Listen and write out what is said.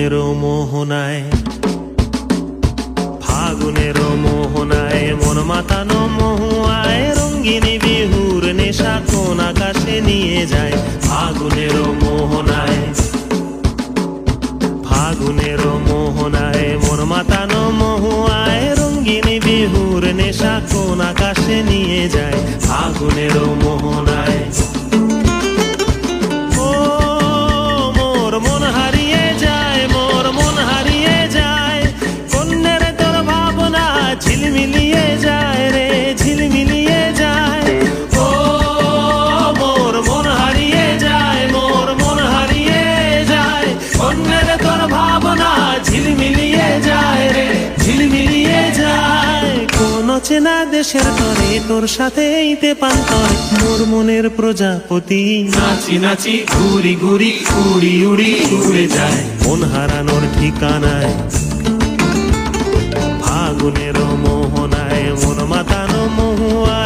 ফাগুনের মোহনায়, ফাগুনের মোহনায় মন মাতানো মহুয়ায় রঙ্গিনী বিহুর নেশা কোন আকাশে নিয়ে যায়। ফাগুনের মোহনায়, ফাগুনের মোহনায় মন মাতানো মহুয়ায় রঙ্গিনী বিহুর নেশা কোন আকাশে নিয়ে যায়। ফাগুনের মোহনায় ঝিলমিলিয়ে যায় রে, ঝিলমিলিয়ে যায়। ও মোর মন হারিয়ে যায়, মোর মন হারিয়ে যায়। অন্যের তোর ভাবনা ঝিলমিলিয়ে যায় রে, ঝিলমিলিয়ে যায়। কোন চেনা দেশের তরে তোর সাথে এইতে পান্তর মোর মনের প্রজাপতি নাচি নাচি ঘুরি ঘুরি উড়ি উড়ি উড়ে যায় মন হারানোর ঠিকানায়। ফাগুনের মোহনায় মন মাতানো মহুয়া